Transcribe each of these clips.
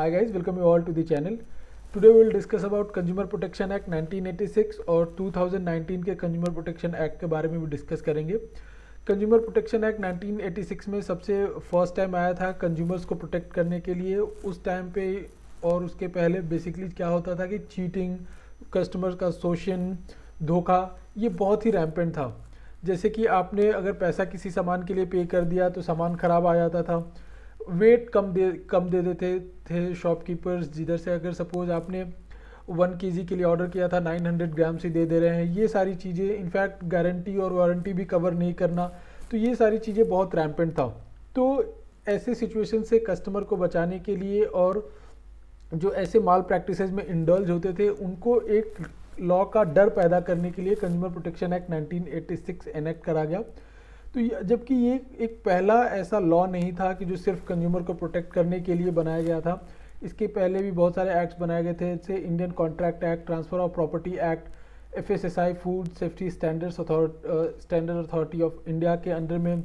Hi guys, welcome you all to the channel. Today we will discuss about Consumer Protection Act 1986 और 2019 के Consumer Protection Act के बारे में भी discuss करेंगे। कंज्यूमर प्रोटेक्शन एक्ट 1986 में सबसे फर्स्ट टाइम आया था कंज्यूमर्स को प्रोटेक्ट करने के लिए। उस टाइम पे और उसके पहले बेसिकली क्या होता था कि चीटिंग, कस्टमर का शोषण, धोखा ये बहुत ही रैम्पेंट था। जैसे कि आपने अगर पैसा किसी सामान के लिए पे कर दिया तो सामान ख़राब आ जाता था, वेट कम दे देते थे शॉपकीपर्स, जिधर से अगर सपोज़ आपने 1 केजी के लिए ऑर्डर किया था 900 ग्राम्स ही दे रहे हैं। ये सारी चीज़ें, इनफैक्ट गारंटी और वारंटी भी कवर नहीं करना, तो ये सारी चीज़ें बहुत रैम्पेंट था। तो ऐसे सिचुएशन से कस्टमर को बचाने के लिए और जो ऐसे माल प्रैक्टिसेस में इंडल्ज होते थे उनको एक लॉ का डर पैदा करने के लिए कंज्यूमर प्रोटेक्शन एक्ट 1986 एनेक्ट करा गया। तो जबकि ये एक पहला ऐसा लॉ नहीं था कि जो सिर्फ कंज्यूमर को प्रोटेक्ट करने के लिए बनाया गया था। इसके पहले भी बहुत सारे एक्ट्स बनाए गए थे, जैसे Indian contract act, transfer of property act, FSSAI food safety standard authority of India के अंडर में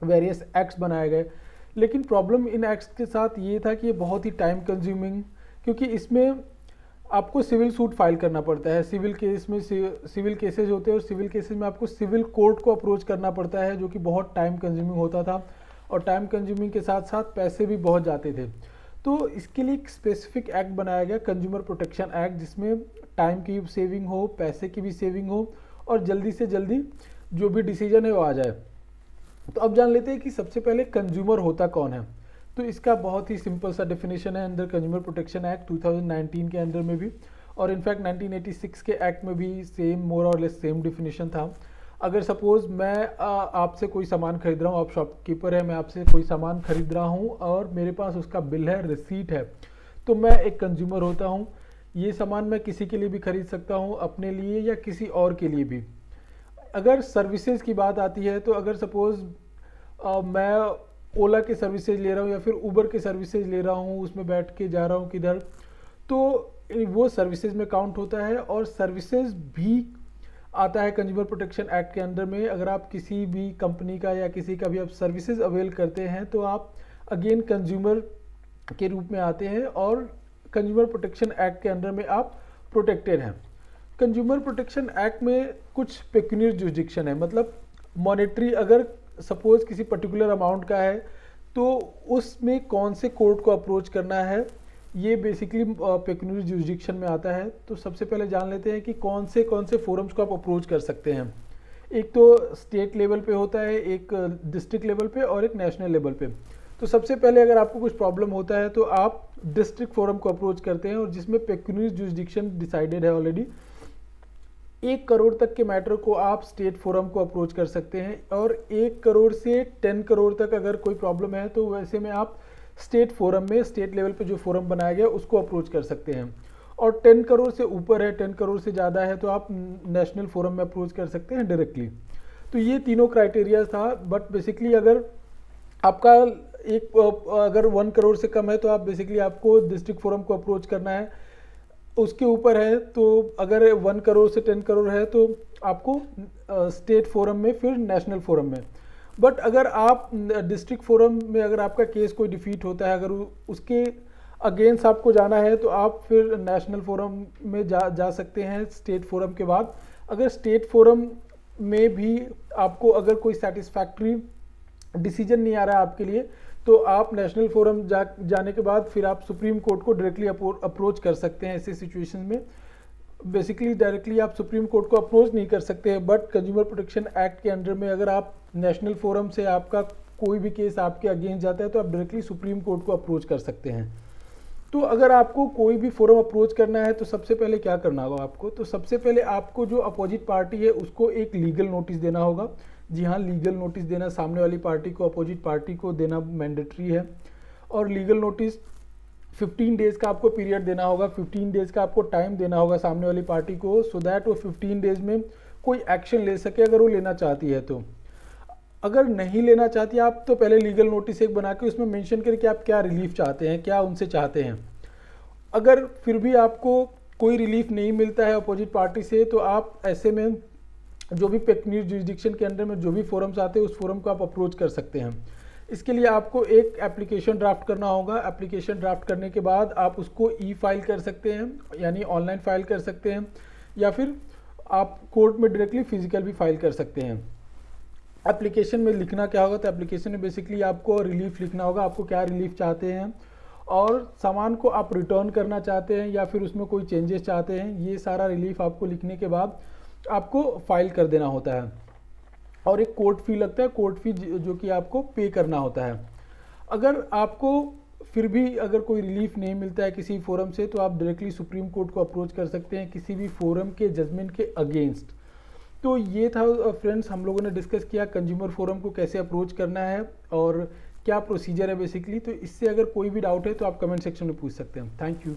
वेरियस एक्ट्स बनाए गए। लेकिन प्रॉब्लम इन एक्ट्स के साथ ये था कि ये बहुत ही टाइम कंज्यूमिंग, क्योंकि इसमें आपको सिविल सूट फाइल करना पड़ता है। सिविल केस में सिविल केसेस होते हैं और सिविल केसेस में आपको सिविल कोर्ट को अप्रोच करना पड़ता है, जो कि बहुत टाइम कंज्यूमिंग होता था और टाइम कंज्यूमिंग के साथ साथ पैसे भी बहुत जाते थे। तो इसके लिए एक स्पेसिफिक एक्ट बनाया गया, कंज्यूमर प्रोटेक्शन एक्ट, जिसमें टाइम की सेविंग हो, पैसे की भी सेविंग हो और जल्दी से जल्दी जो भी डिसीजन है वो आ जाए। तो अब जान लेते हैं कि सबसे पहले कंज्यूमर होता कौन है। तो इसका बहुत ही सिंपल सा डेफिनेशन है अंदर कंज्यूमर प्रोटेक्शन एक्ट 2019 के अंदर में भी, और इनफैक्ट 1986 के एक्ट में भी सेम, मोर और लेस सेम डेफिनेशन था। अगर सपोज़ मैं आपसे कोई सामान खरीद रहा हूँ, आप शॉपकीपर है, मैं आपसे कोई सामान खरीद रहा हूँ और मेरे पास उसका बिल है, रिसीट है, तो मैं एक कंज्यूमर होता हूँ। ये सामान मैं किसी के लिए भी खरीद सकता हूँ, अपने लिए या किसी और के लिए भी। अगर सर्विसेज की बात आती है तो अगर सपोज़ मैं ओला के सर्विसेज ले रहा हूँ या फिर उबर के सर्विसेज ले रहा हूँ, उसमें बैठ के जा रहा हूँ किधर, तो वो सर्विसेज में काउंट होता है। और सर्विसेज भी आता है कंज्यूमर प्रोटेक्शन एक्ट के अंडर में। अगर आप किसी भी कंपनी का या किसी का भी आप सर्विसेज अवेल करते हैं तो आप अगेन कंज्यूमर के रूप में आते हैं और कंज्यूमर प्रोटेक्शन एक्ट के अंडर में आप प्रोटेक्टेड हैं। कंज्यूमर प्रोटेक्शन एक्ट में कुछ पेक्यूनियर जुरिडिक्शन है, मतलब मॉनेटरी, अगर सपोज किसी पर्टिकुलर अमाउंट का है तो उसमें कौन से कोर्ट को अप्रोच करना है, ये बेसिकली पेक्यूनियर जुरिडिक्शन में आता है। तो सबसे पहले जान लेते हैं कि कौन से फोरम्स को आप अप्रोच कर सकते हैं। एक तो स्टेट लेवल पे होता है, एक डिस्ट्रिक्ट लेवल पे और एक नेशनल लेवल पे। तो सबसे पहले अगर आपको कुछ प्रॉब्लम होता है तो आप डिस्ट्रिक्ट फोरम को अप्रोच करते हैं, और जिसमें पेक्यूनियर जुरिडिक्शन डिसाइडेड है ऑलरेडी। 1 करोड़ तक के मैटर को आप स्टेट फोरम को अप्रोच कर सकते हैं, और 1 करोड़ से 10 करोड़ तक अगर कोई प्रॉब्लम है तो वैसे में आप स्टेट फोरम में, स्टेट लेवल पे जो फोरम बनाया गया उसको अप्रोच कर सकते हैं। और 10 करोड़ से ऊपर है, 10 करोड़ से ज़्यादा है तो आप नेशनल फोरम में अप्रोच कर सकते हैं डायरेक्टली। तो ये तीनों क्राइटेरिया था। बट बेसिकली अगर आपका अगर 1 करोड़ से कम है तो आप बेसिकली आपको डिस्ट्रिक्ट फोरम को अप्रोच करना है। उसके ऊपर है तो अगर 1 करोड़ से 10 करोड़ है तो आपको स्टेट फोरम में, फिर नेशनल फोरम में। बट अगर आप डिस्ट्रिक्ट फोरम में अगर आपका केस कोई डिफीट होता है, अगर उसके अगेंस्ट आपको जाना है तो आप फिर नेशनल फोरम में जा सकते हैं स्टेट फोरम के बाद। अगर स्टेट फोरम में भी आपको अगर कोई सेटिस्फैक्ट्री डिसीजन नहीं आ रहा है आपके लिए, तो आप नेशनल फोरम जाने के बाद फिर आप सुप्रीम कोर्ट को डायरेक्टली अप्रोच कर सकते हैं। ऐसे सिचुएशन में बेसिकली डायरेक्टली आप सुप्रीम कोर्ट को अप्रोच नहीं कर सकते हैं, बट कंज्यूमर प्रोटेक्शन एक्ट के अंडर में अगर आप नेशनल फोरम से आपका कोई भी केस आपके अगेंस्ट जाता है तो आप डायरेक्टली सुप्रीम कोर्ट को अप्रोच कर सकते हैं। तो अगर आपको कोई भी फोरम अप्रोच करना है तो सबसे पहले क्या करना होगा आपको, तो सबसे पहले आपको जो अपोजिट पार्टी है उसको एक लीगल नोटिस देना होगा। जी हाँ, लीगल नोटिस देना सामने वाली पार्टी को, अपोजिट पार्टी को देना मैंडेटरी है। और लीगल नोटिस 15 डेज़ का आपको पीरियड देना होगा, 15 डेज़ का आपको टाइम देना होगा सामने वाली पार्टी को, सो दैट वो 15 डेज़ में कोई एक्शन ले सके अगर वो लेना चाहती है। तो अगर नहीं लेना चाहती आप तो पहले लीगल नोटिस एक बना के उसमें मेंशन करें कि आप क्या रिलीफ चाहते हैं, क्या उनसे चाहते हैं। अगर फिर भी आपको कोई रिलीफ नहीं मिलता है अपोजिट पार्टी से, तो आप ऐसे में जो भी पेक्यूनियर जुरिडिक्शन के अंडर में जो भी फोरम्स आते हैं उस फोरम को आप अप्रोच कर सकते हैं। इसके लिए आपको एक एप्लीकेशन ड्राफ्ट करना होगा। एप्लीकेशन ड्राफ्ट करने के बाद आप उसको ई फाइल कर सकते हैं, यानी ऑनलाइन फाइल कर सकते हैं, या फिर आप कोर्ट में डायरेक्टली फिजिकल भी फाइल कर सकते हैं। एप्लीकेशन में लिखना क्या होगा, तो एप्लीकेशन में बेसिकली आपको रिलीफ लिखना होगा, आपको क्या रिलीफ चाहते हैं और सामान को आप रिटर्न करना चाहते हैं या फिर उसमें कोई चेंजेस चाहते हैं। ये सारा रिलीफ आपको लिखने के बाद आपको फाइल कर देना होता है और एक कोर्ट फी लगता है, कोर्ट फी जो कि आपको पे करना होता है। अगर आपको फिर भी अगर कोई रिलीफ नहीं मिलता है किसी फोरम से, तो आप डायरेक्टली सुप्रीम कोर्ट को अप्रोच कर सकते हैं किसी भी फोरम के जजमेंट के अगेंस्ट। तो ये था फ्रेंड्स, हम लोगों ने डिस्कस किया कंज्यूमर फोरम को कैसे अप्रोच करना है और क्या प्रोसीजर है बेसिकली। तो इससे अगर कोई भी डाउट है तो आप कमेंट सेक्शन में पूछ सकते हैं। Thank you.